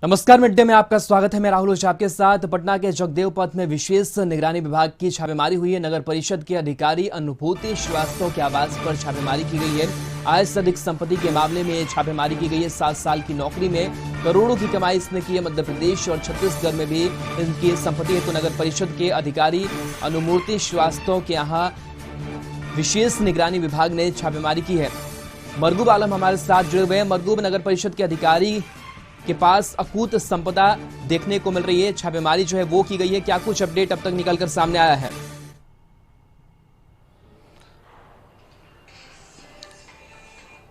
नमस्कार, mid day में आपका स्वागत है। मैं राहुल ओझा आपके साथ। पटना के जगदेव पथ में विशेष निगरानी विभाग की छापेमारी हुई है। नगर परिषद के अधिकारी अनुभूति श्रीवास्तव के आवास पर छापेमारी की गई है। आय से अधिक संपत्ति के मामले में छापेमारी की गई है। 7 साल की नौकरी में करोड़ों की कमाई इसने की है। मध्य प्रदेश और छत्तीसगढ़ में भी इनकी संपत्ति है। तो नगर परिषद के अधिकारी अनुभूति श्रीवास्तव के यहाँ विशेष निगरानी विभाग ने छापेमारी की है। मरगूब आलम हमारे साथ जुड़े हुए हैं। मरगूब, नगर परिषद के अधिकारी के पास अकूत संपदा देखने को मिल रही है, छापेमारी जो है वो की गई है, क्या कुछ अपडेट अब तक निकलकर सामने आया है?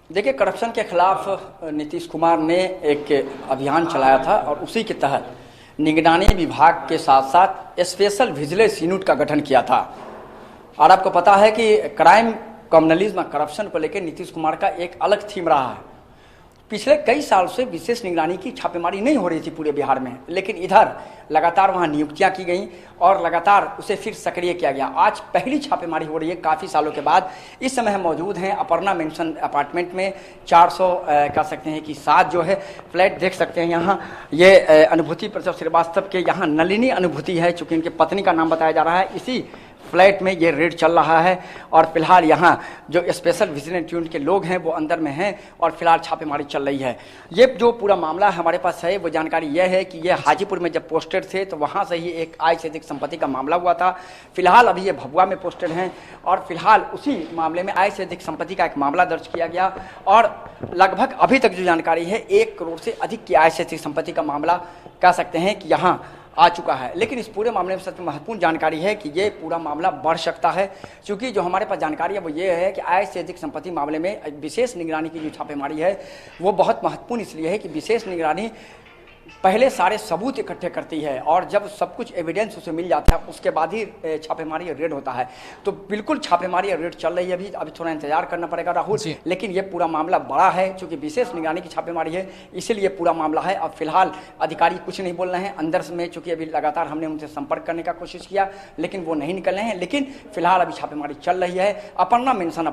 देखिए, करप्शन के खिलाफ नीतीश कुमार ने एक अभियान चलाया था और उसी के तहत निगरानी विभाग के साथ साथ स्पेशल विजिलेंस यूनिट का गठन किया था। और आपको पता है कि क्राइम, कम्युनलिज्म, करप्शन को लेकर नीतीश कुमार का एक अलग थीम रहा है। पिछले कई साल से विशेष निगरानी की छापेमारी नहीं हो रही थी पूरे बिहार में, लेकिन इधर लगातार वहां नियुक्तियां की गई और लगातार उसे फिर सक्रिय किया गया। आज पहली छापेमारी हो रही है काफ़ी सालों के बाद। इस समय हम मौजूद हैं अपर्णा मेंशन अपार्टमेंट में। 400 कह सकते हैं कि 7 जो है फ्लैट देख सकते हैं यहाँ। ये अनुभूति श्रीवास्तव के यहाँ नलिनी अनुभूति है, चूँकि इनके पत्नी का नाम बताया जा रहा है। इसी फ्लैट में ये रेड चल रहा है और फिलहाल यहाँ जो स्पेशल विजिलेंस यूनिट के लोग हैं वो अंदर में हैं और फिलहाल छापेमारी चल रही है। ये जो पूरा मामला हमारे पास है वो जानकारी यह है कि ये हाजीपुर में जब पोस्टेड थे तो वहाँ से ही एक आय से अधिक संपत्ति का मामला हुआ था। फिलहाल अभी ये भभुआ में पोस्टेड हैं और फिलहाल उसी मामले में आय से अधिक संपत्ति का एक मामला दर्ज किया गया और लगभग अभी तक जो जानकारी है 1 करोड़ से अधिक की आय से अधिक संपत्ति का मामला कह सकते हैं कि यहाँ आ चुका है। लेकिन इस पूरे मामले में सबसे महत्वपूर्ण जानकारी है कि ये पूरा मामला बढ़ सकता है, क्योंकि जो हमारे पास जानकारी है वो ये है कि आय से अधिक संपत्ति मामले में विशेष निगरानी की जो छापेमारी है वो बहुत महत्वपूर्ण इसलिए है कि विशेष निगरानी पहले सारे सबूत इकट्ठे करती है और जब सब कुछ एविडेंस उसे मिल जाता है उसके बाद ही छापेमारी रेड होता है। तो बिल्कुल छापेमारी रेड चल रही है। अभी थोड़ा इंतजार करना पड़ेगा राहुल, लेकिन ये पूरा मामला बड़ा है क्योंकि विशेष निगरानी की छापेमारी है, इसीलिए पूरा मामला है। अब फिलहाल अधिकारी कुछ नहीं बोल रहे हैं अंदर में, चूंकि अभी लगातार हमने उनसे संपर्क करने का कोशिश किया लेकिन वो नहीं निकल रहे हैं। लेकिन फिलहाल अभी छापेमारी चल रही है। अपर्णा मेंशन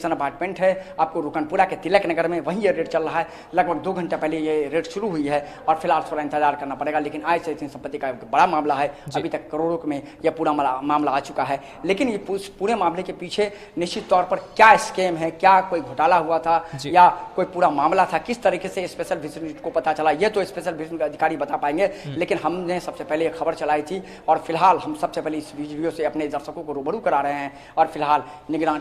अपार्टमेंट है आपको रुकनपुरा के तिलक नगर में, वहीं ये रेड चल रहा है। लगभग 2 घंटे पहले ये रेड शुरू हुई है और फिलहाल थोड़ा इंतजार करना पड़ेगा। लेकिन आय से अधिक संपत्ति का बड़ा मामला है, अभी तक करोड़ों में यह पूरा मामला आ चुका है। लेकिन ये पूरे मामले के पीछे निश्चित तौर पर क्या स्कैम है, क्या कोई घोटाला हुआ था या कोई पूरा मामला था, किस तरीके से स्पेशल विजिलेंस को पता चला, ये तो स्पेशल विजिलेंस अधिकारी बता पाएंगे। लेकिन हमने सबसे पहले ये खबर चलाई थी और फिलहाल हम सबसे पहले इस वीडियो से अपने दर्शकों को रूबरू करा रहे हैं। और फिलहाल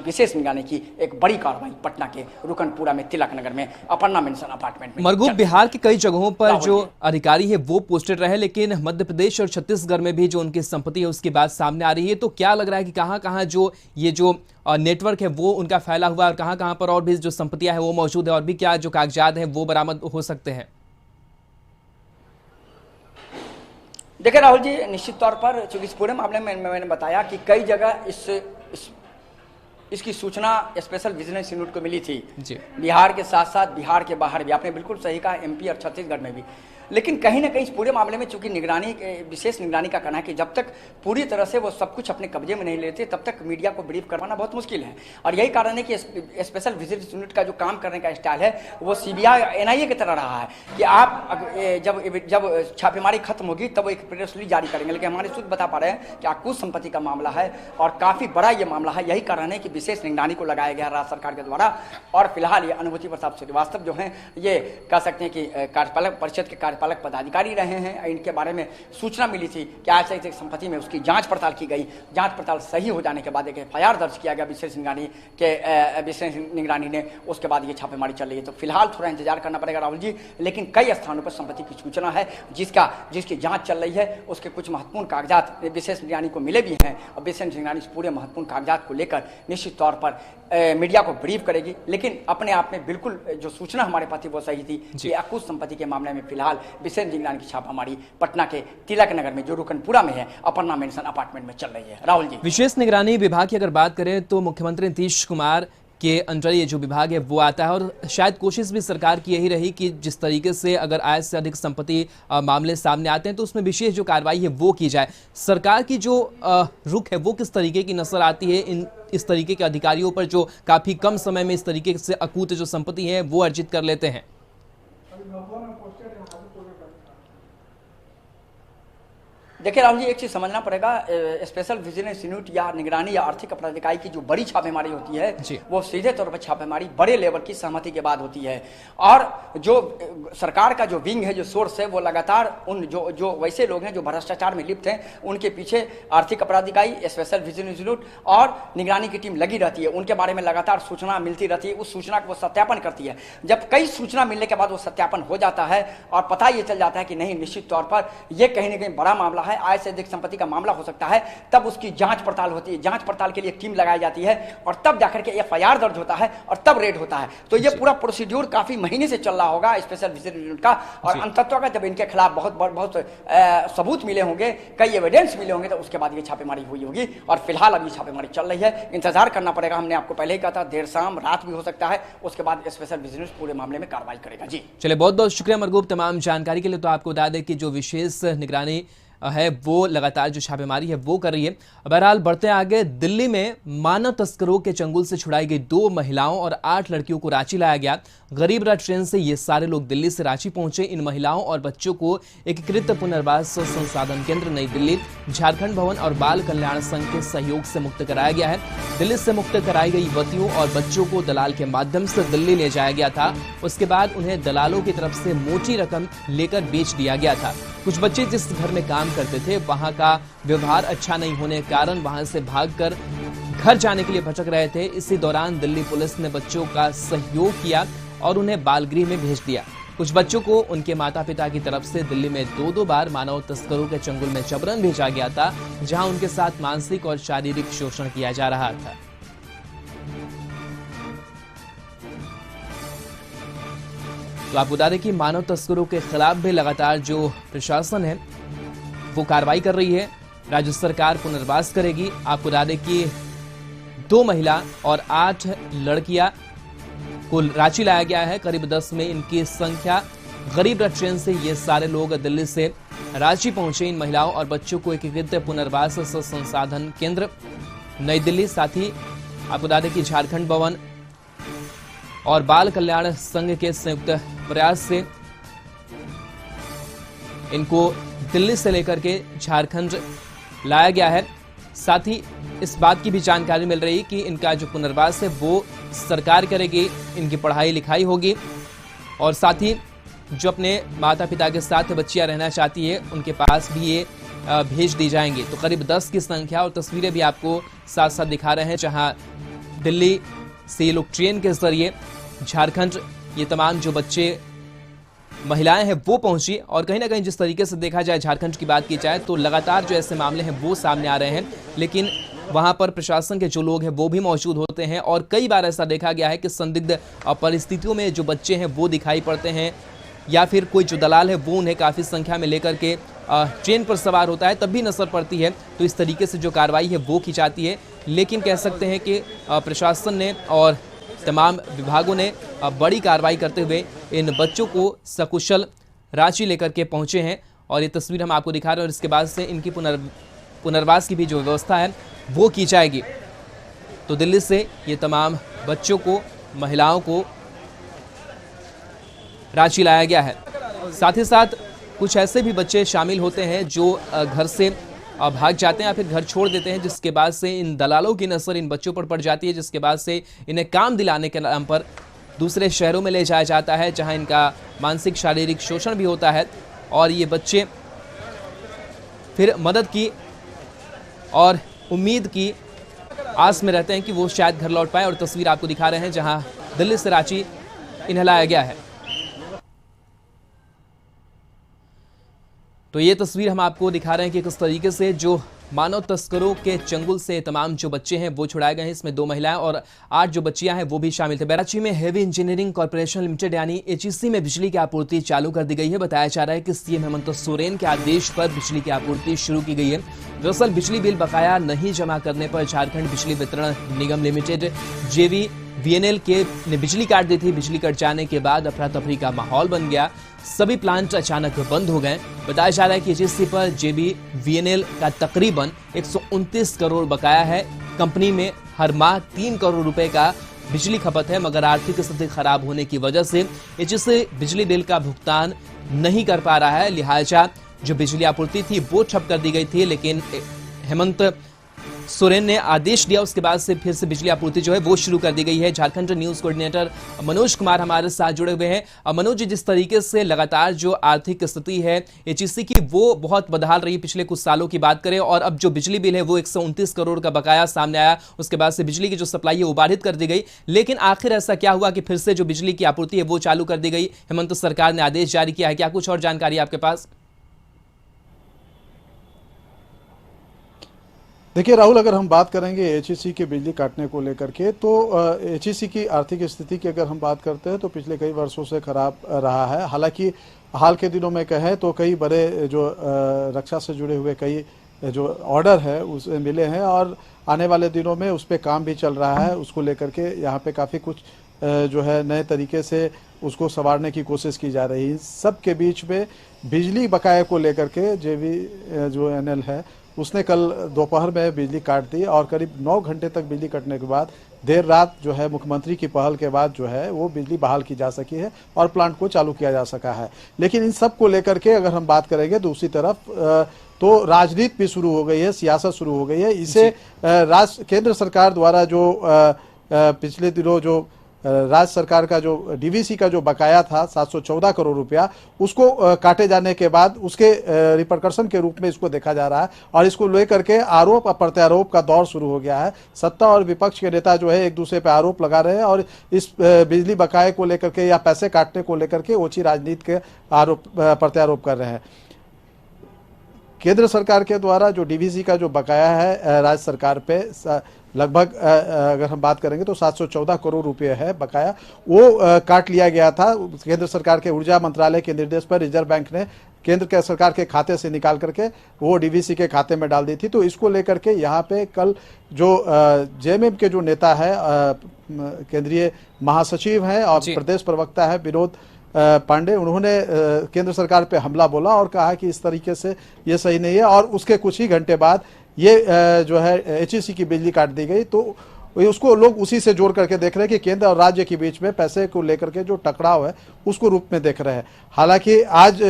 विशेष निगरानी की एक बड़ी कार्रवाई पटना के रुकनपुरा में तिलक नगर में अपर्णा मेंशन अपार्टमेंट में। मरगूब, बिहार की कई जगहों पर जो अधिकारी है वो पोस्टेड रहे, लेकिन मध्य प्रदेश और छत्तीसगढ़ में भी जो उनकी संपत्ति है उसकी बात सामने आ रही है। तो क्या लग रहा है कि कहां-कहां जो ये जो नेटवर्क है वो उनका फैला हुआ है और कहां-कहां पर और भी जो संपत्तियां है वो मौजूद है और भी क्या जो कागजात हैं वो बरामद हो सकते हैं? देखिए राहुल जी, निश्चित तौर पर चूंकि इस पूरे मामले में मैंने बताया कि कई जगह इसकी सूचना स्पेशल विजिलेंस यूनिट को मिली थी बिहार के साथ साथ बिहार के बाहर भी। आपने बिल्कुल सही कहा, MP और छत्तीसगढ़ में भी। लेकिन कहीं ना कहीं इस पूरे मामले में चूंकि विशेष निगरानी का कहना है कि जब तक पूरी तरह से वो सब कुछ अपने कब्जे में नहीं लेते तब तक मीडिया को ब्रीफ करवाना बहुत मुश्किल है। और यही कारण है कि स्पेशल विजिलेंस यूनिट का जो काम करने का स्टाइल है वो CBI NIA की तरह रहा है कि आप जब छापेमारी खत्म होगी तब वो एक प्रेस रिलीज जारी करेंगे। लेकिन हमारे सूत्र बता पा रहे हैं कि अकूत संपत्ति का मामला है और काफ़ी बड़ा ये मामला है। यही कारण है कि विशेष निगरानी को लगाया गया राज्य सरकार के द्वारा। और फिलहाल ये अनुभूति प्रसाद श्रीवास्तव जो हैं ये कह सकते हैं कि कार्यपालक परिषद के कार्यपालक पदाधिकारी रहे हैं। इनके बारे में सूचना मिली थी कि आज से संपत्ति में उसकी जांच पड़ताल की गई। जांच पड़ताल सही हो जाने के बाद एक FIR दर्ज किया गया विशेष निगरानी ने। उसके बाद ये छापेमारी चल रही है। तो फिलहाल थोड़ा इंतजार करना पड़ेगा राहुल जी। लेकिन कई स्थानों पर संपत्ति की सूचना है जिसकी जांच चल रही है। उसके कुछ महत्वपूर्ण कागजात विशेष निगरानी को मिले भी हैं और विशेष निगरानी इस पूरे महत्वपूर्ण कागजात को लेकर निश्चित तौर पर मीडिया को ब्रीफ करेगी। लेकिन अपने आप में बिल्कुल जो सूचना हमारे पास थी वो सही थी कि अकूत संपत्ति के मामले में फिलहाल विशेष निगरानी की छापामारी पटना के तिलक नगर में जो रुकनपुरा में है अपर्णा मेंशन अपार्टमेंट में चल रही है। राहुल जी, विशेष निगरानी विभाग की अगर बात करें तो मुख्यमंत्री नीतीश कुमार के अंडर ये जो विभाग है वो आता है और शायद कोशिश भी सरकार की यही रही कि जिस तरीके से अगर आय से अधिक संपत्ति मामले सामने आते हैं तो उसमें विशेष जो कार्रवाई है वो की जाए। सरकार की जो रुख है वो किस तरीके की नजर आती है इस तरीके के अधिकारियों पर जो काफी कम समय में इस तरीके से अकूत जो संपत्ति है वो अर्जित कर लेते हैं? देखिए राहुल जी, एक चीज समझना पड़ेगा, स्पेशल विजिलेंस यूनिट या निगरानी या आर्थिक अपराध इकाई की जो बड़ी छापेमारी होती है वो सीधे तौर पर छापेमारी बड़े लेवल की सहमति के बाद होती है। और जो सरकार का जो विंग है, जो सोर्स है, वो लगातार उन जो वैसे लोग हैं जो भ्रष्टाचार में लिप्त हैं, उनके पीछे आर्थिक अपराध इकाई, स्पेशल विजिलेंस यूनिट और निगरानी की टीम लगी रहती है। उनके बारे में लगातार सूचना मिलती रहती है, उस सूचना को वो सत्यापन करती है। जब कई सूचना मिलने के बाद वो सत्यापन हो जाता है और पता ये चल जाता है कि नहीं, निश्चित तौर पर यह कहीं ना कहीं बड़ा मामला है, आय से अधिक संपत्ति का मामला हो सकता है, तब उसकी जांच पड़ताल होती है। जांच पड़ताल के लिए एक टीम लगाई जाती है और तब जाकर के एफआईआर दर्ज होता है और तब रेड होता है। तो ये पूरा प्रोसीड्यूर काफी महीने से चल रहा होगा स्पेशल विजिलेंस यूनिट का। और अंततः जब इनके खिलाफ बहुत सबूत मिले होंगे, कई एविडेंस मिले होंगे, तो उसके बाद ये छापेमारी हुई होगी। और फिलहाल अभी छापेमारी चल रही है, इंतजार करना पड़ेगा। हमने आपको पहले ही कहा था, देर शाम रात भी हो सकता है, उसके बाद स्पेशल विजिलेंस पूरे मामले में कार्रवाई करेगा। जी चलिए, बहुत बहुत शुक्रिया मरगूब तमाम जानकारी के लिए। तो आपको बता दें कि जो विशेष निगरानी है वो लगातार जो छापेमारी है वो कर रही है। बहरहाल बढ़ते आगे, दिल्ली में मानव तस्करों के चंगुल से छुड़ाई गई 2 महिलाओं और 8 लड़कियों को रांची लाया गया। गरीब रथ ट्रेन से ये सारे लोग दिल्ली से रांची पहुंचे। इन महिलाओं और बच्चों को एकीकृत पुनर्वास संसाधन केंद्र नई दिल्ली, झारखंड भवन और बाल कल्याण संघ के सहयोग से मुक्त कराया गया है। दिल्ली से मुक्त कराई गई युवतियों और बच्चों को दलाल के माध्यम से दिल्ली ले जाया गया था। उसके बाद उन्हें दलालों की तरफ से मोटी रकम लेकर बेच दिया गया था। कुछ बच्चे जिस घर में काम करते थे वहां का व्यवहार अच्छा नहीं होने के कारण वहां से भागकर घर जाने के लिए भटक रहे थे। इसी दौरान दिल्ली पुलिस ने बच्चों का सहयोग किया और उन्हें बालगृह में भेज दिया। कुछ बच्चों को उनके माता पिता की तरफ से दिल्ली में 2-2 बार मानव तस्करों के चंगुल में जबरन भेजा गया था, जहां उनके साथ मानसिक और शारीरिक शोषण किया जा रहा था। तो आपको बता दें कि मानव तस्करों के खिलाफ भी लगातार जो प्रशासन है वो कार्रवाई कर रही है। राज्य सरकार पुनर्वास करेगी। आपको बता दें कि 2 महिला और 8 लड़कियां को रांची लाया गया है। करीब 10 में इनकी संख्या। गरीब रथ ट्रेन से ये सारे लोग दिल्ली से रांची पहुंचे। इन महिलाओं और बच्चों को एकीकृत पुनर्वास संसाधन केंद्र नई दिल्ली, साथ ही आपको बता दें कि झारखंड भवन और बाल कल्याण संघ के संयुक्त प्रयास से इनको दिल्ली से लेकर के झारखंड लाया गया है। साथ ही इस बात की भी जानकारी मिल रही कि इनका जो पुनर्वास है वो सरकार करेगी, इनकी पढ़ाई लिखाई होगी और साथ ही जो अपने माता पिता के साथ बच्चियां रहना चाहती है उनके पास भी ये भेज दी जाएंगी। तो करीब 10 की संख्या और तस्वीरें भी आपको साथ साथ दिखा रहे हैं, जहां दिल्ली से ये लोग ट्रेन के जरिए झारखंड, ये तमाम जो बच्चे महिलाएं हैं वो पहुंची। और कहीं ना कहीं जिस तरीके से देखा जाए, झारखंड की बात की जाए तो लगातार जो ऐसे मामले हैं वो सामने आ रहे हैं, लेकिन वहां पर प्रशासन के जो लोग हैं वो भी मौजूद होते हैं। और कई बार ऐसा देखा गया है कि संदिग्ध परिस्थितियों में जो बच्चे हैं वो दिखाई पड़ते हैं, या फिर कोई जो दलाल है वो उन्हें काफ़ी संख्या में लेकर के ट्रेन पर सवार होता है, तब भी नजर पड़ती है। तो इस तरीके से जो कार्रवाई है वो की जाती है। लेकिन कह सकते हैं कि प्रशासन ने और तमाम विभागों ने बड़ी कार्रवाई करते हुए इन बच्चों को सकुशल रांची लेकर के पहुंचे हैं। और ये तस्वीर हम आपको दिखा रहे हैं और इसके बाद से इनकी पुनर्वास की भी जो व्यवस्था है वो की जाएगी। तो दिल्ली से ये तमाम बच्चों को, महिलाओं को रांची लाया गया है। साथ ही साथ कुछ ऐसे भी बच्चे शामिल होते हैं जो घर से भाग जाते हैं या फिर घर छोड़ देते हैं, जिसके बाद से इन दलालों की नज़र इन बच्चों पर पड़ जाती है, जिसके बाद से इन्हें काम दिलाने के नाम पर दूसरे शहरों में ले जाया जाता है, जहां इनका मानसिक शारीरिक शोषण भी होता है। और ये बच्चे फिर मदद की और उम्मीद की आस में रहते हैं कि वो शायद घर लौट पाए। और तस्वीर आपको दिखा रहे हैं जहां दिल्ली से रांची इन्हें लाया गया है। तो ये तस्वीर हम आपको दिखा रहे हैं कि किस तरीके से जो मानव तस्करों के चंगुल से तमाम जो बच्चे हैं वो छुड़ाए गए हैं। इसमें 2 महिलाएं और 8 जो बच्चियां हैं वो भी शामिल थे। रांची में हेवी इंजीनियरिंग कॉर्पोरेशन लिमिटेड यानी HEC में बिजली की आपूर्ति चालू कर दी गई है। बताया जा रहा है कि CM हेमंत सोरेन के आदेश पर बिजली की आपूर्ति शुरू की गई है। दरअसल बिजली बिल बकाया नहीं जमा करने पर झारखंड बिजली वितरण निगम लिमिटेड JVVNL ने बिजली काट दी थी। बिजली कट जाने के बाद अफरा तफरी का माहौल बन गया, सभी प्लांट अचानक बंद हो गए। बताया जा रहा है कि HEC पर JVVNL का तकरीबन 129 करोड़ बकाया है। कंपनी में हर माह 3 करोड़ रुपए का बिजली खपत है, मगर आर्थिक स्थिति खराब होने की वजह से HEC बिजली बिल का भुगतान नहीं कर पा रहा है, लिहाजा जो बिजली आपूर्ति थी वो ठप कर दी गई थी। लेकिन हेमंत सोरेन ने आदेश दिया, उसके बाद से फिर से बिजली आपूर्ति जो है वो शुरू कर दी गई है। झारखंड न्यूज कोऑर्डिनेटर मनोज कुमार हमारे साथ जुड़े हुए हैं। मनोज जी, जिस तरीके से लगातार जो आर्थिक स्थिति है एचईसी की वो बहुत बदहाल रही पिछले कुछ सालों की बात करें, और अब जो बिजली बिल है वो 129 करोड़ का बकाया सामने आया, उसके बाद से बिजली की जो सप्लाई है वो बाधित कर दी गई। लेकिन आखिर ऐसा क्या हुआ कि फिर से जो बिजली की आपूर्ति है वो चालू कर दी गई? हेमंत सरकार ने आदेश जारी किया है, क्या कुछ और जानकारी आपके पास? देखिए राहुल, अगर हम बात करेंगे एचईसी के बिजली काटने को लेकर के, तो एचईसी की आर्थिक स्थिति की अगर हम बात करते हैं तो पिछले कई वर्षों से खराब रहा है। हालांकि हाल के दिनों में कहें तो कई बड़े जो रक्षा से जुड़े हुए कई जो ऑर्डर है उसे मिले हैं, और आने वाले दिनों में उस पर काम भी चल रहा है। उसको लेकर के यहाँ पे काफ़ी कुछ जो है नए तरीके से उसको संवारने की कोशिश की जा रही है। सब के बीच में बिजली बकाये को लेकर के जो एनएल है उसने कल दोपहर में बिजली काट दी, और करीब 9 घंटे तक बिजली कटने के बाद देर रात जो है मुख्यमंत्री की पहल के बाद जो है वो बिजली बहाल की जा सकी है और प्लांट को चालू किया जा सका है। लेकिन इन सब को लेकर के अगर हम बात करेंगे दूसरी तरफ तो राजनीति भी शुरू हो गई है, सियासत शुरू हो गई है। इसे केंद्र सरकार द्वारा जो पिछले दिनों जो राज्य सरकार का जो डीवीसी का जो बकाया था 714 करोड़ रुपया, उसको काटे जाने के बाद उसके रिपरकशन के रूप में इसको देखा जा रहा है, और इसको लेकर के आरोप और प्रत्यारोप का दौर शुरू हो गया है। सत्ता और विपक्ष के नेता जो है एक दूसरे पर आरोप लगा रहे हैं, और इस बिजली बकाये को लेकर के या पैसे काटने को लेकर के ओछी राजनीति के आरोप प्रत्यारोप कर रहे हैं। केंद्र सरकार के द्वारा जो डीवीसी का जो बकाया है राज्य सरकार पे लगभग अगर हम बात करेंगे तो 714 करोड़ रुपए है बकाया, वो काट लिया गया था। केंद्र सरकार के ऊर्जा मंत्रालय के निर्देश पर रिजर्व बैंक ने केंद्र के सरकार के खाते से निकाल करके वो डीवीसी के खाते में डाल दी थी। तो इसको लेकर के यहाँ पे कल जो जेएमएम के जो नेता है, केंद्रीय महासचिव हैं और प्रदेश प्रवक्ता है विनोद पांडे, उन्होंने केंद्र सरकार पे हमला बोला और कहा कि इस तरीके से ये सही नहीं है, और उसके कुछ ही घंटे बाद ये जो है एचईसी की बिजली काट दी गई। तो उसको लोग उसी से जोड़ करके देख रहे हैं कि केंद्र और राज्य के बीच में पैसे को लेकर के जो टकराव है उसको रूप में देख रहे हैं। हालांकि आज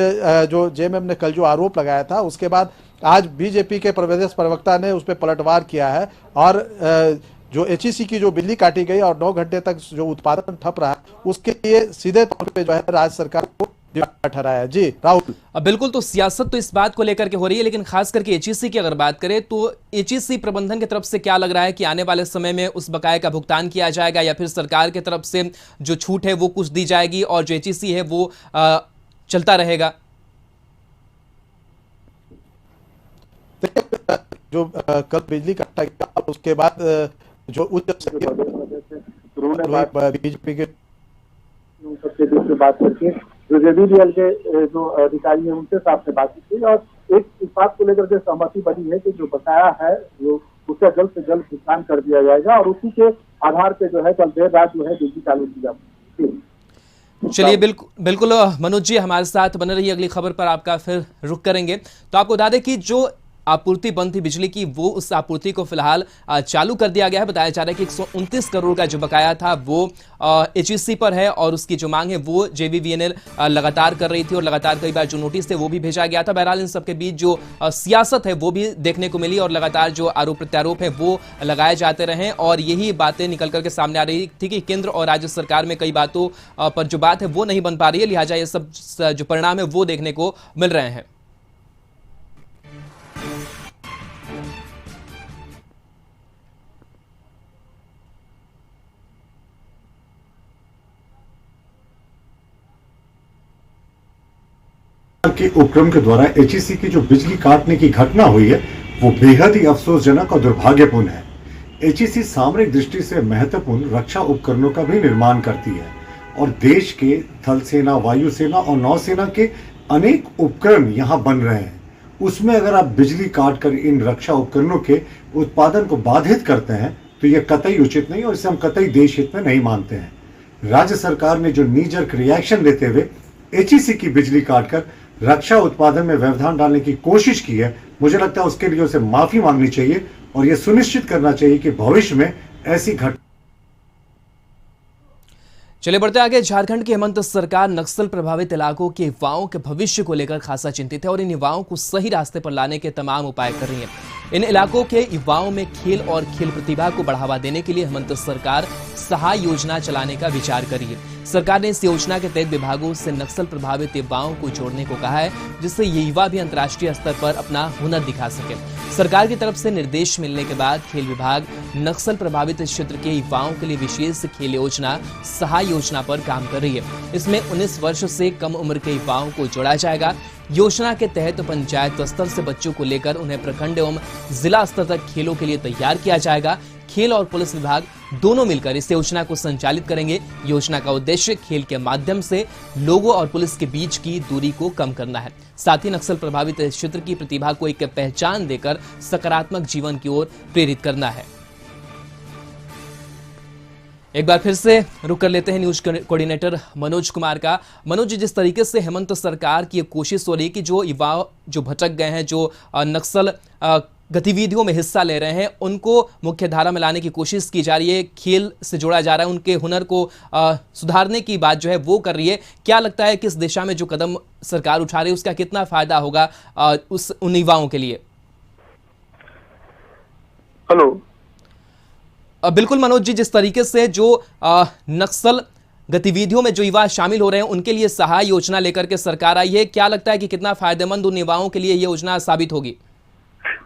जो जेएमएम ने कल जो आरोप लगाया था उसके बाद आज बीजेपी के प्रदेश प्रवक्ता ने उस पर पलटवार किया है, और जो एचईसी की जो बिजली काटी गई और 9 घंटे तक जो उत्पादन ठप रहा उसके लिए सीधे तौर पे जो है राज्य सरकार को ठहराया। जी राहुल, बिल्कुल, तो सियासत तो इस बात को लेकर के हो रही है, लेकिन खास करके एचईसी की अगर बात करें तो एचईसी प्रबंधन की तरफ से क्या लग रहा है कि आने वाले समय में उस बकाये का भुगतान किया जाएगा, या फिर सरकार की तरफ से जो छूट है वो कुछ दी जाएगी और जो एचईसी है वो चलता रहेगा? जो कल बिजली काटा गया उसके बाद जो उच्च बीजेपी के सबसे बीच में बात करके जो जेबीडीएल के जो अधिकारी हैं उनसे साथ में बातचीत की, और एक इस बात को लेकर के सहमति बनी है कि जो बकाया है वो उसका जल्द से जल्द भुगतान कर दिया जाएगा, और उसी के आधार पे जो है कल देर रात जो है बिजली चालू की जाएगी। चलिए, बिल्कुल मनोज जी हमारे साथ बने रहिए, अगली खबर पर आपका फिर रुख करेंगे। तो आपको बता दें कि जो आपूर्ति बंद थी बिजली की वो उस आपूर्ति को फिलहाल चालू कर दिया गया है। बताया जा रहा है कि 129 करोड़ का जो बकाया था वो एचईसी पर है, और उसकी जो मांग है वो जेबीवीएनएल लगातार कर रही थी, और लगातार कई बार जो नोटिस थे वो भी भेजा गया था। बहरहाल इन सबके बीच जो सियासत है वो भी देखने को मिली, और लगातार जो आरोप प्रत्यारोप है वो लगाए जाते रहे, और यही बातें निकल करके सामने आ रही थी कि केंद्र और राज्य सरकार में कई बातों पर जो बात है वो नहीं बन पा रही है, लिहाजा ये सब जो परिणाम है वो देखने को मिल रहे हैं। के उपक्रम के द्वारा एचईसी की जो बिजली काटने की घटना हुई है वो बेहद ही अफसोसजनक और दुर्भाग्यपूर्ण है। एचईसी सामरिक दृष्टि से महत्वपूर्ण रक्षा उपकरणों का भी निर्माण करती है, और देश के थल सेना, वायुसेना और नौसेना के अनेक उपकरण यहाँ बन रहे हैं। उसमें अगर आप बिजली काट कर इन रक्षा उपकरणों के उत्पादन को बाधित करते हैं तो यह कतई उचित नहीं, और इसे हम कतई देश हित में नहीं मानते हैं। राज्य सरकार ने जो नीजर्क रिएक्शन देते हुए एचईसी की बिजली काटकर रक्षा उत्पादन में व्यवधान डालने की कोशिश की है, मुझे लगता है उसके लिए उसे माफी मांगनी चाहिए, और यह सुनिश्चित करना चाहिए कि भविष्य में ऐसी घटना चलिए बढ़ते आगे। झारखंड की हेमंत सरकार नक्सल प्रभावित इलाकों के युवाओं के भविष्य को लेकर खासा चिंतित है और इन युवाओं को सही रास्ते पर लाने के तमाम उपाय कर रही है। इन इलाकों के युवाओं में खेल और खेल प्रतिभा को बढ़ावा देने के लिए हेमंत सरकार सहाय योजना चलाने का विचार कर रही है। सरकार ने इस योजना के तहत विभागों से नक्सल प्रभावित युवाओं को जोड़ने को कहा है, जिससे ये युवा भी अंतर्राष्ट्रीय स्तर पर अपना हुनर दिखा सके। सरकार की तरफ से निर्देश मिलने के बाद खेल विभाग नक्सल प्रभावित क्षेत्र के युवाओं के लिए विशेष खेल योजना सहाय योजना पर काम कर रही है। इसमें 19 वर्ष से कम उम्र के युवाओं को जोड़ा जाएगा। योजना के तहत पंचायत स्तर से बच्चों को लेकर उन्हें प्रखंड एवं जिला स्तर तक खेलों के लिए तैयार किया जाएगा। खेल और पुलिस विभाग दोनों मिलकर इस योजना को संचालित करेंगे। योजना का उद्देश्य खेल के माध्यम से लोगों और पुलिस के बीच की दूरी को कम करना है, साथ ही नक्सल प्रभावित क्षेत्र की प्रतिभा को एक पहचान देकर सकारात्मक जीवन की ओर प्रेरित करना है। एक बार फिर से रुक कर लेते हैं न्यूज कोऑर्डिनेटर मनोज कुमार का। मनोज जी, जिस तरीके से हेमंत सरकार की कोशिश हो रही है कि जो युवा जो भटक गए हैं, जो नक्सल गतिविधियों में हिस्सा ले रहे हैं, उनको मुख्य धारा में लाने की कोशिश की जा रही है, खेल से जोड़ा जा रहा है, उनके हुनर को सुधारने की बात जो है वो कर रही है। क्या लगता है कि इस दिशा में जो कदम सरकार उठा रही है उसका कितना फायदा होगा उन युवाओं के लिए? हेलो, बिल्कुल मनोज जी, जिस तरीके से जो नक्सल गतिविधियों में जो युवा शामिल हो रहे हैं उनके लिए सहाय योजना लेकर के सरकार आई है, क्या लगता है कि कितना फायदेमंद उन युवाओं के लिए ये योजना साबित होगी?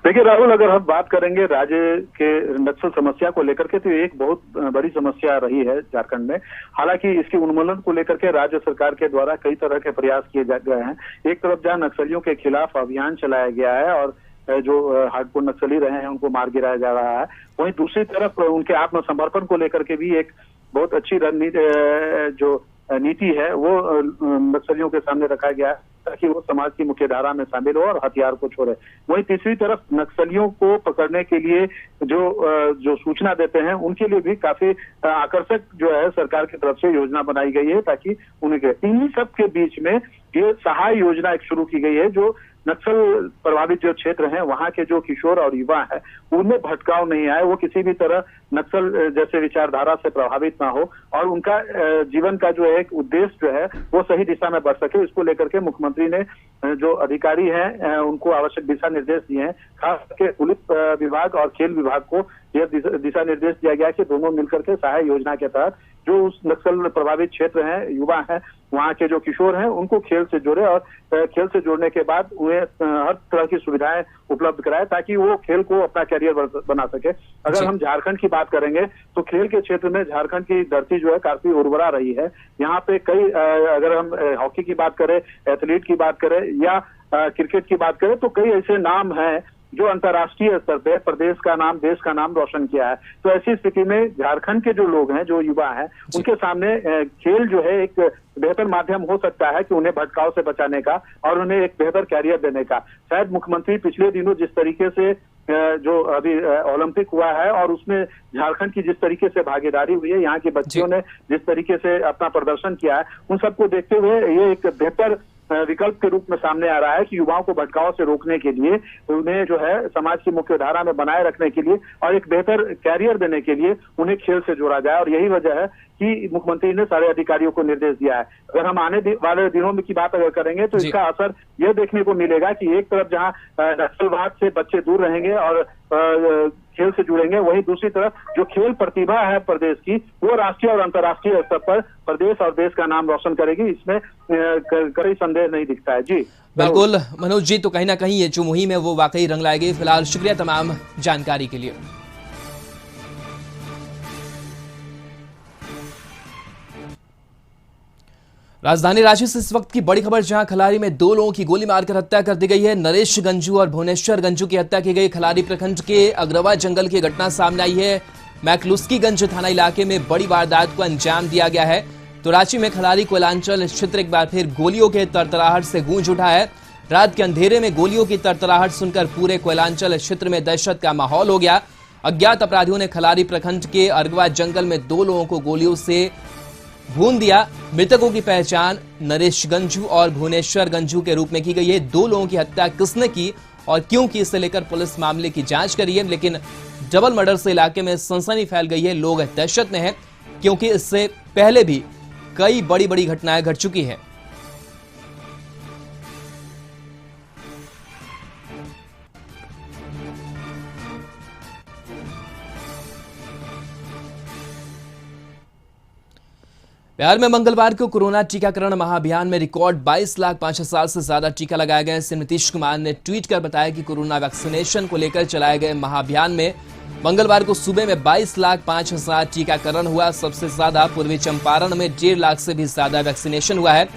देखिए राहुल, अगर हम बात करेंगे राज्य के नक्सल समस्या को लेकर के, तो एक बहुत बड़ी समस्या रही है झारखंड में। हालांकि इसके उन्मूलन को लेकर के राज्य सरकार के द्वारा कई तरह के प्रयास किए गए हैं। एक तरफ जहां नक्सलियों के खिलाफ अभियान चलाया गया है और जो हार्डकोर नक्सली रहे हैं उनको मार गिराया जा रहा है, वहीं दूसरी तरफ उनके आत्मसमर्पण को लेकर के भी एक बहुत अच्छी रणनीति जो नीति है वो नक्सलियों के सामने रखा गया है ताकि वो समाज की मुख्य धारा में शामिल हो और हथियार को छोड़े। वहीं तीसरी तरफ नक्सलियों को पकड़ने के लिए जो सूचना देते हैं उनके लिए भी काफी आकर्षक जो है सरकार की तरफ से योजना बनाई गई है, ताकि उनके इन्हीं सब के बीच में ये सहाय योजना एक शुरू की गई है जो नक्सल प्रभावित जो क्षेत्र हैं वहां के जो किशोर और युवा है उनमें भटकाव नहीं आए, वो किसी भी तरह नक्सल जैसे विचारधारा से प्रभावित ना हो और उनका जीवन का जो एक उद्देश्य जो है वो सही दिशा में बढ़ सके। इसको लेकर के मुख्यमंत्री ने जो अधिकारी हैं उनको आवश्यक दिशा निर्देश दिए हैं। खास करके पुलिस विभाग और खेल विभाग को यह दिशा निर्देश दिया गया कि दोनों मिलकर के सहाय योजना के तहत जो उस नक्सल प्रभावित क्षेत्र हैं, युवा हैं, वहाँ के जो किशोर हैं उनको खेल से जोड़े और खेल से जोड़ने के बाद उन्हें हर तरह की सुविधाएं उपलब्ध कराए ताकि वो खेल को अपना करियर बना सके। अगर हम झारखंड की बात करेंगे तो खेल के क्षेत्र में झारखंड की धरती जो है काफी उर्वरा रही है। यहाँ पे कई अगर हम हॉकी की बात करें, एथलीट की बात करें या क्रिकेट की बात करें तो कई ऐसे नाम हैं जो अंतर्राष्ट्रीय स्तर पे प्रदेश का नाम, देश का नाम रोशन किया है। तो ऐसी स्थिति में झारखंड के जो लोग हैं, जो युवा हैं, उनके सामने खेल जो है एक बेहतर माध्यम हो सकता है कि उन्हें भटकाव से बचाने का और उन्हें एक बेहतर कैरियर देने का। शायद मुख्यमंत्री पिछले दिनों जिस तरीके से जो अभी ओलंपिक हुआ है और उसमें झारखंड की जिस तरीके से भागीदारी हुई है, यहाँ की बच्चियों ने जिस तरीके से अपना प्रदर्शन किया है, उन सबको देखते हुए ये एक बेहतर विकल्प के रूप में सामने आ रहा है कि युवाओं को भटकाव से रोकने के लिए, उन्हें जो है समाज की मुख्य धारा में बनाए रखने के लिए और एक बेहतर कैरियर देने के लिए उन्हें खेल से जोड़ा जाए। और यही वजह है कि मुख्यमंत्री ने सारे अधिकारियों को निर्देश दिया है। अगर हम आने वाले दिनों में की बात अगर करेंगे तो इसका असर यह देखने को मिलेगा कि एक तरफ जहां नक्सलवाद से बच्चे दूर रहेंगे और खेल से जुड़ेंगे, वहीं दूसरी तरफ जो खेल प्रतिभा है प्रदेश की वो राष्ट्रीय और अंतर्राष्ट्रीय स्तर पर प्रदेश और देश का नाम रोशन करेगी। इसमें कोई संदेह नहीं दिखता है। जी बिल्कुल मनोज जी, तो कहीं ना कहीं ये जो मुहिम है वो वाकई रंग लाएगी। फिलहाल शुक्रिया तमाम जानकारी के लिए। राजधानी रांची से इस वक्त की बड़ी खबर, जहां खलारी में 2 लोगों की गोली मारकर हत्या कर दी गई है। नरेश गंजू और भुवनेश्वर गंजू की हत्या की गई। खलारी प्रखंड के अग्रवा जंगल की घटना सामने आई है। मैकलुस्कीगंज थाना इलाके में बड़ी वारदात को अंजाम दिया गया है। तो रांची में खलारी कोयलांचल क्षेत्र एक बार फिर गोलियों के तरतराहट से गूंज उठा है। रात के अंधेरे में गोलियों की तरतराहट सुनकर पूरे कोयलांचल क्षेत्र में दहशत का माहौल हो गया। अज्ञात अपराधियों ने खलारी प्रखंड के अरगवा जंगल में 2 लोगों को गोलियों से भून दिया। मृतकों की पहचान नरेश गंजू और भुवनेश्वर गंजू के रूप में की गई है। 2 लोगों की हत्या किसने की और क्यों की, इसे लेकर पुलिस मामले की जांच कर रही है। लेकिन डबल मर्डर से इलाके में सनसनी फैल गई है। लोग दहशत में हैं क्योंकि इससे पहले भी कई बड़ी बड़ी घटनाएं घट चुकी हैं। बिहार में मंगलवार को कोरोना टीकाकरण महाअभियान में रिकॉर्ड 22,05,000 से ज्यादा टीका लगाए गए। सीएम नीतीश कुमार ने ट्वीट कर बताया कि कोरोना वैक्सीनेशन को लेकर चलाए गए महाअभियान में मंगलवार को सुबह में 22,05,000 टीकाकरण हुआ। सबसे ज्यादा पूर्वी चंपारण में 1.5 लाख से भी ज्यादा वैक्सीनेशन हुआ है।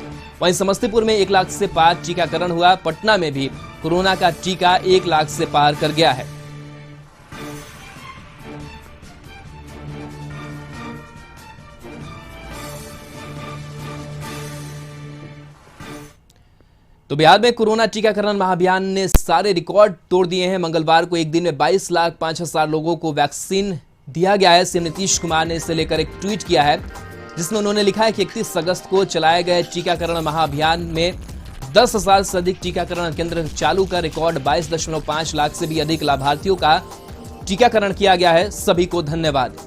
वहीं समस्तीपुर में 1 लाख से पार टीकाकरण हुआ। पटना में भी कोरोना का टीका 1 लाख से पार कर गया है। तो बिहार में कोरोना टीकाकरण महाअभियान ने सारे रिकॉर्ड तोड़ दिए हैं। मंगलवार को एक दिन में 22,05,000 लोगों को वैक्सीन दिया गया है। सीएम नीतीश कुमार ने इसे लेकर एक ट्वीट किया है, जिसमें उन्होंने लिखा है कि 31 अगस्त को चलाए गए टीकाकरण महाअभियान में 10,000 से अधिक टीकाकरण केंद्र चालू कर रिकॉर्ड 22.5 लाख से भी अधिक लाभार्थियों का टीकाकरण किया गया है। सभी को धन्यवाद।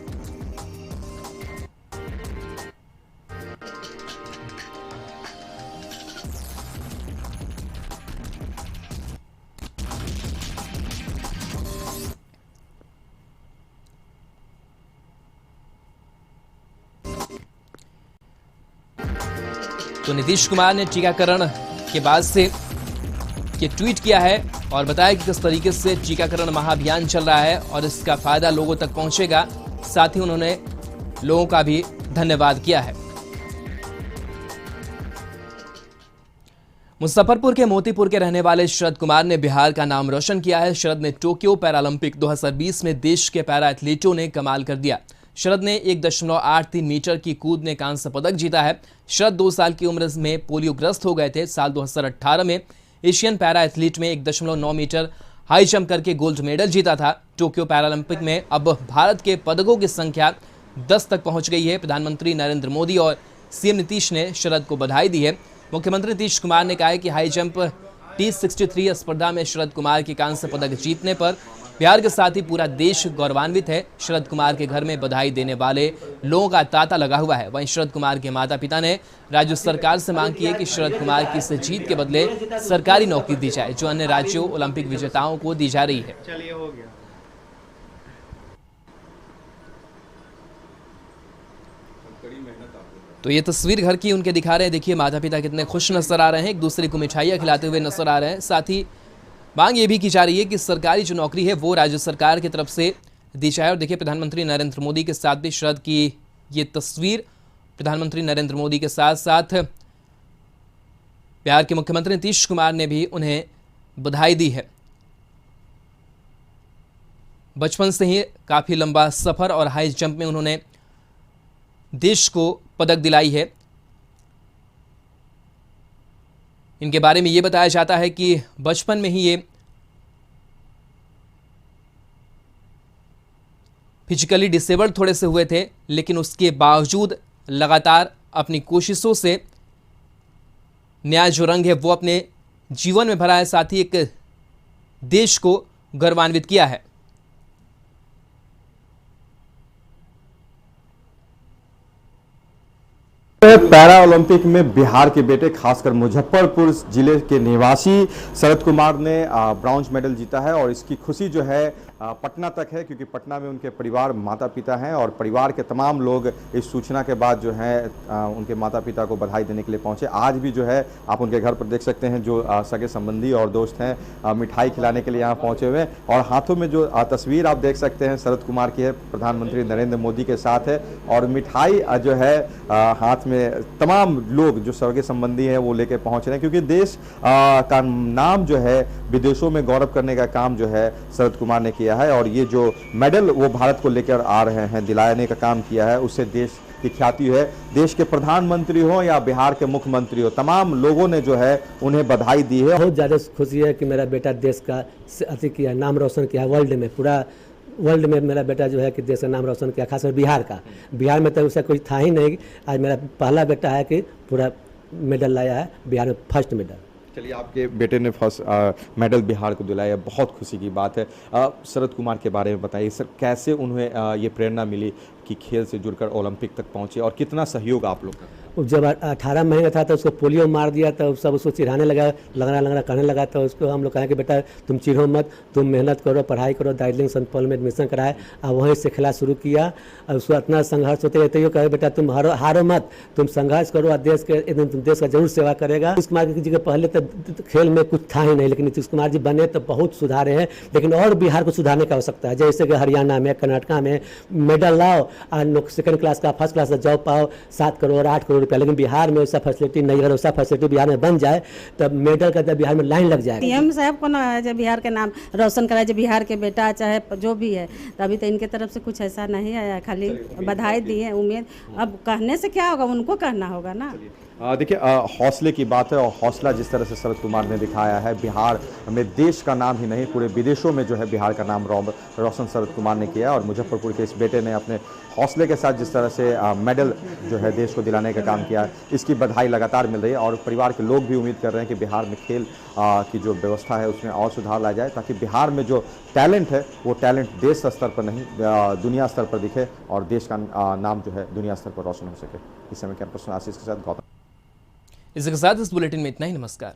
तो नीतीश कुमार ने टीकाकरण के बाद से ये ट्वीट किया है और बताया कि किस तरीके से टीकाकरण महाअभियान चल रहा है और इसका फायदा लोगों तक पहुंचेगा। साथ ही उन्होंने लोगों का भी धन्यवाद किया है। मुजफ्फरपुर के मोतीपुर के रहने वाले शरद कुमार ने बिहार का नाम रोशन किया है। शरद ने टोक्यो पैरालंपिक 2020 में देश के पैरा एथलीटों ने कमाल कर दिया। शरद ने 1.83 मीटर की कूद में कांस्य पदक जीता है। शरद 2 साल की उम्र में पोलियोग्रस्त हो गए थे। साल 2018 में एशियन पैरा एथलीट में 1.9 मीटर हाई जंप करके गोल्ड मेडल जीता था। टोक्यो पैरालंपिक में अब भारत के पदकों की संख्या 10 तक पहुंच गई है। प्रधानमंत्री नरेंद्र मोदी और सीएम नीतीश ने शरद को बधाई दी है। मुख्यमंत्री नीतीश कुमार ने कहा है कि हाई जंप T63 स्पर्धा में शरद कुमार के कांस्य पदक जीतने पर बिहार के साथ ही पूरा देश गौरवान्वित है। शरद कुमार के घर में बधाई देने वाले लोगों का तांता लगा हुआ है। वहीं शरद कुमार के माता पिता ने राज्य सरकार से मांग की है कि शरद कुमार की इस जीत के बदले सरकारी नौकरी दी जाए, जो अन्य राज्यों ओलंपिक विजेताओं को दी जा रही है। चलिए हो गया। तो ये तस्वीर घर की उनके दिखा रहे हैं। देखिए माता पिता कितने खुश नजर आ रहे हैं, एक दूसरे को मिठाइयाँ खिलाते हुए नजर आ रहे हैं। साथ ही मांग ये भी की जा रही है कि सरकारी जो नौकरी है वो राज्य सरकार की तरफ से दी जाए। और देखिए प्रधानमंत्री नरेंद्र मोदी के साथ भी शरद की ये तस्वीर, प्रधानमंत्री नरेंद्र मोदी के साथ साथ बिहार के मुख्यमंत्री नीतीश कुमार ने भी उन्हें बधाई दी है। बचपन से ही काफ़ी लंबा सफ़र और हाई जंप में उन्होंने देश को पदक दिलाई है। इनके बारे में ये बताया जाता है कि बचपन में ही ये फिजिकली डिसेबल्ड थोड़े से हुए थे, लेकिन उसके बावजूद लगातार अपनी कोशिशों से नया जो रंग है वो अपने जीवन में भरा है। साथ ही एक देश को गौरवान्वित किया है। पैरा ओलंपिक में बिहार के बेटे खासकर मुजफ्फरपुर जिले के निवासी शरद कुमार ने ब्रॉन्ज मेडल जीता है और इसकी खुशी जो है पटना तक है, क्योंकि पटना में उनके परिवार माता पिता हैं और परिवार के तमाम लोग इस सूचना के बाद जो है उनके माता पिता को बधाई देने के लिए पहुंचे। आज भी जो है आप उनके घर पर देख सकते हैं, जो सगे संबंधी और दोस्त हैं मिठाई खिलाने के लिए यहाँ पहुंचे हुए हैं। और हाथों में जो तस्वीर आप देख सकते हैं शरद कुमार की है, प्रधानमंत्री नरेंद्र मोदी के साथ है और मिठाई जो है हाथ में तमाम लोग जो सगे संबंधी हैं वो लेके पहुंच रहे हैं, क्योंकि देश का नाम जो है विदेशों में गौरव करने का काम जो है शरद कुमार ने किया है। और ये जो मेडल वो भारत को लेकर आ रहे हैं, दिलाने का काम किया है, उससे देश की ख्याति है। देश के प्रधानमंत्री हो या बिहार के मुख्यमंत्री हो, तमाम लोगों ने जो है उन्हें बधाई दी है। बहुत ज़्यादा खुशी है कि मेरा बेटा देश का अति किया, नाम रोशन किया वर्ल्ड में, पूरा वर्ल्ड में मेरा बेटा जो है कि देश का नाम रोशन किया, खासकर बिहार का। बिहार में तो उसे कुछ था ही नहीं, आज मेरा पहला बेटा है कि पूरा मेडल लाया है, बिहार में फर्स्ट मेडल। चलिए, आपके बेटे ने फर्स्ट मेडल बिहार को दिलाया, बहुत खुशी की बात है। शरद कुमार के बारे में बताइए सर, कैसे उन्हें ये प्रेरणा मिली कि खेल से जुड़कर ओलंपिक तक पहुंचे और कितना सहयोग आप लोग का? जब 18 महीने का था तो उसको पोलियो मार दिया, तो सब उसको चिढ़ाने लगा, लगना कहने लगा। तो उसको हम लोग कहें कि बेटा तुम चिढ़ो मत, तुम मेहनत करो, पढ़ाई करो। दार्जिलिंग सेंट पॉल में एडमिशन कराए और वहीं से खेला शुरू किया। और उसको इतना संघर्ष होते रहते हुए कहे बेटा तुम हारो मत, तुम संघर्ष करो और देश के एक दिन तुम देश का जरूर सेवा करेगा। नीतीश कुमार जी के पहले तो खेल में कुछ था ही नहीं, लेकिन नीतीश कुमार जी बने तो बहुत सुधारे हैं, लेकिन और बिहार को सुधारने की आवश्यकता है। जैसे कि हरियाणा में, कर्नाटका में मेडल लाओ और सेकंड क्लास का फर्स्ट क्लास का जॉब पाओ, 7 करोड़ 8 करोड़ रुपया, लेकिन बिहार में वैसा फैसिलिटी नहीं। अगर वैसा फैसिलिटी बिहार में बन जाए तब मेडल का बिहार में लाइन लग जाएगा। सीएम साहब को ना जो बिहार के नाम रोशन कराए, जो बिहार के बेटा चाहे जो भी है, तो अभी तो इनके तरफ से कुछ ऐसा नहीं आया, खाली बधाई दी है। उम्मीद अब कहने से क्या होगा, उनको कहना होगा ना। देखिए हौसले की बात है, और हौसला जिस तरह से शरद कुमार ने दिखाया है, बिहार में देश का नाम ही नहीं पूरे विदेशों में जो है बिहार का नाम रोशन शरद कुमार ने किया। और मुजफ्फरपुर के इस बेटे ने अपने हौसले के साथ जिस तरह से मेडल जो है देश को दिलाने का काम किया, इसकी बधाई लगातार मिल रही है। और परिवार के लोग भी उम्मीद कर रहे हैं कि बिहार में खेल की जो व्यवस्था है उसमें और सुधार लाया जाए, ताकि बिहार में जो टैलेंट है वो टैलेंट देश स्तर पर नहीं दुनिया स्तर पर दिखे और देश का नाम जो है दुनिया स्तर पर रोशन हो सके। इस समय कैंपस में आशीष के साथ गौतम। इसके साथ इस बुलेटिन में इतना ही। नमस्कार।